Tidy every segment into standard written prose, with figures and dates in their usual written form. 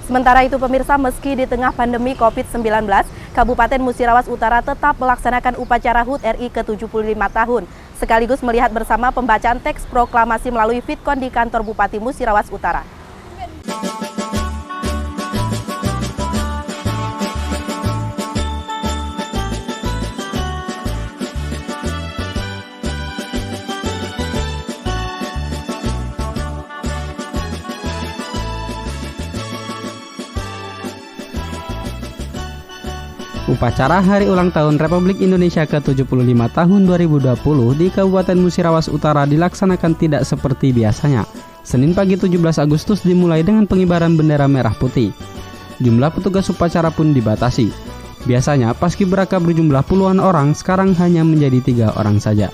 Sementara itu pemirsa, meski di tengah pandemi COVID-19, Kabupaten Musirawas Utara tetap melaksanakan upacara HUT RI ke-75 tahun, sekaligus melihat bersama pembacaan teks proklamasi melalui VidCon di kantor Bupati Musirawas Utara. Upacara Hari Ulang Tahun Republik Indonesia ke-75 tahun 2020 di Kabupaten Musirawas Utara dilaksanakan tidak seperti biasanya. Senin pagi 17 Agustus dimulai dengan pengibaran bendera merah putih. Jumlah petugas upacara pun dibatasi. Biasanya paskibraka berjumlah puluhan orang, sekarang hanya menjadi 3 orang saja.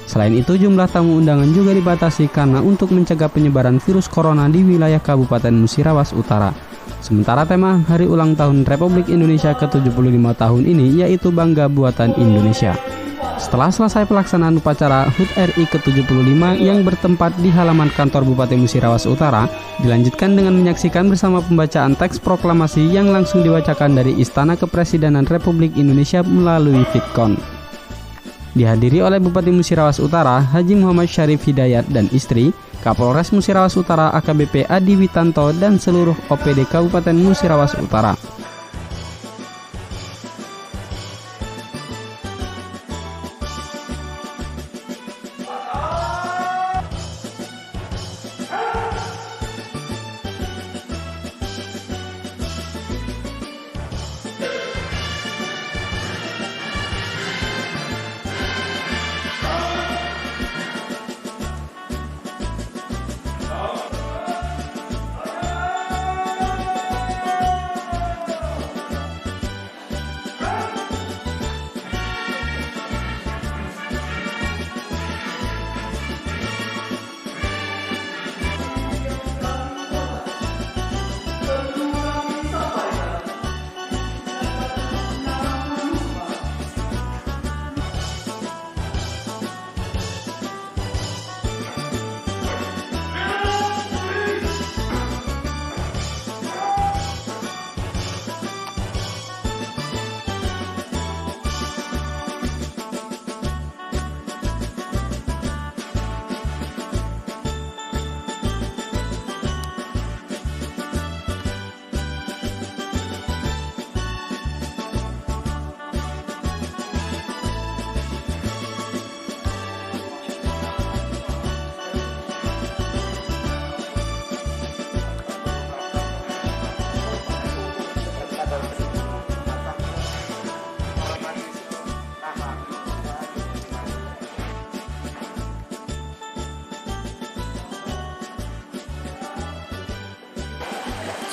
Selain itu, jumlah tamu undangan juga dibatasi karena untuk mencegah penyebaran virus corona di wilayah Kabupaten Musirawas Utara. Sementara tema Hari Ulang Tahun Republik Indonesia ke-75 tahun ini yaitu Bangga Buatan Indonesia. Setelah selesai pelaksanaan upacara HUT RI ke-75 yang bertempat di halaman kantor Bupati Musirawas Utara, dilanjutkan dengan menyaksikan bersama pembacaan teks proklamasi yang langsung dibacakan dari Istana Kepresidenan Republik Indonesia melalui VidCon. Dihadiri oleh Bupati Musirawas Utara, Haji Muhammad Syarif Hidayat dan istri, Kapolres Musirawas Utara AKBP Adi Witanto dan seluruh OPD Kabupaten Musirawas Utara.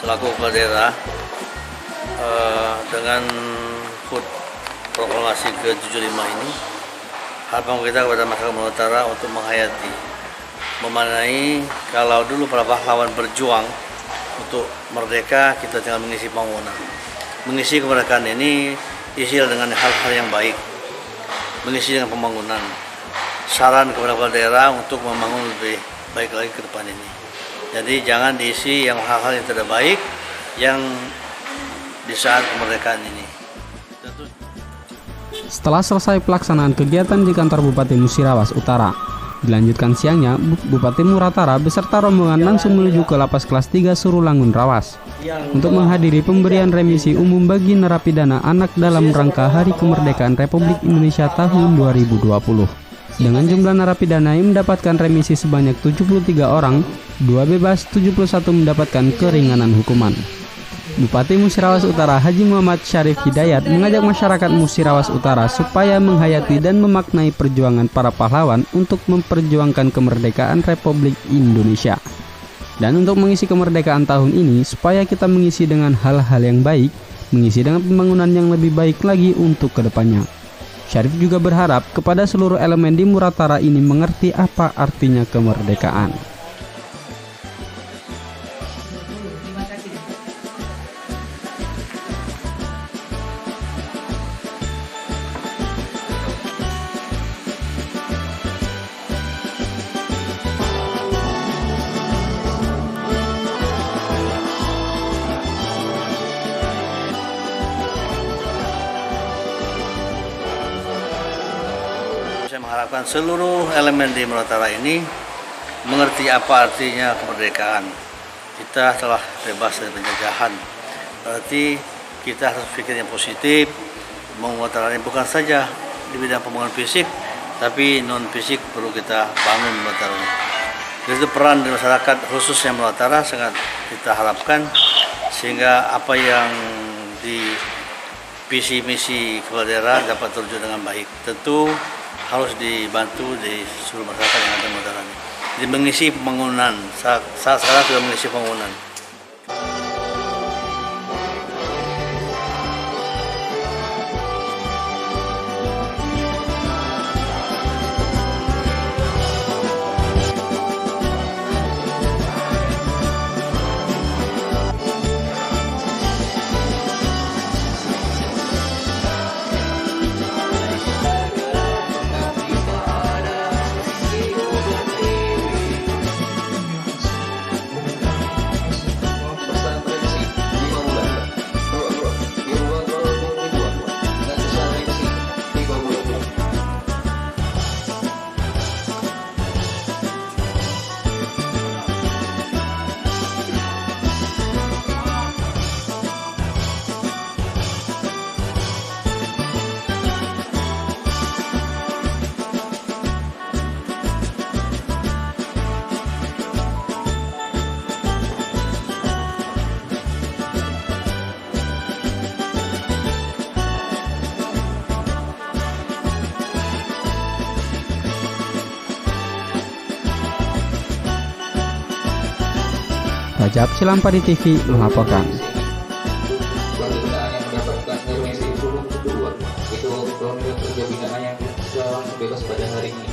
Selaku kepala daerah dengan HUT proklamasi ke-75 ini, harapan kita kepada masyarakat Musirawas Utara untuk menghayati, memaknai kalau dulu para pahlawan berjuang untuk merdeka, kita tinggal mengisi bangunan. Mengisi kemerdekaan ini isi dengan hal-hal yang baik, mengisi dengan pembangunan. Saran kepada kepala daerah untuk membangun lebih baik lagi ke depan ini. Jadi jangan diisi yang hal-hal yang tidak baik yang di saat kemerdekaan ini. Setelah selesai pelaksanaan kegiatan di kantor Bupati Musirawas Utara, dilanjutkan siangnya Bupati Muratara beserta rombongan langsung menuju ke Lapas Kelas 3 Surulangun Rawas untuk menghadiri pemberian remisi umum bagi narapidana anak dalam rangka Hari Kemerdekaan Republik Indonesia tahun 2020. Dengan jumlah narapidana yang mendapatkan remisi sebanyak 73 orang, 2 bebas, 71 mendapatkan keringanan hukuman. Bupati Musirawas Utara Haji Muhammad Syarif Hidayat mengajak masyarakat Musirawas Utara supaya menghayati dan memaknai perjuangan para pahlawan untuk memperjuangkan kemerdekaan Republik Indonesia. Dan untuk mengisi kemerdekaan tahun ini, supaya kita mengisi dengan hal-hal yang baik, mengisi dengan pembangunan yang lebih baik lagi untuk kedepannya. Syarif juga berharap kepada seluruh elemen di Muratara ini mengerti apa artinya kemerdekaan. harapkan seluruh elemen di Nusantara ini mengerti apa artinya kemerdekaan. Kita telah bebas dari penjajahan. Berarti kita harus pikir yang positif, menguatkan bukan saja di bidang pembangunan fisik, tapi non fisik perlu kita bangun Nusantara ini. Jadi peran di masyarakat khususnya Nusantara sangat kita harapkan, sehingga apa yang di visi misi kepala daerah dapat terwujud dengan baik. Tentu harus dibantu di seluruh masyarakat yang ada di Nusantara ini. Jadi mengisi pembangunan, saat sekarang sudah mengisi pembangunan. Rajab Cilampadi TV melaporkan. Binaan yang mendapatkan remisi 10 kedua itu program kerja binaan yang langsung bebas pada hari ini.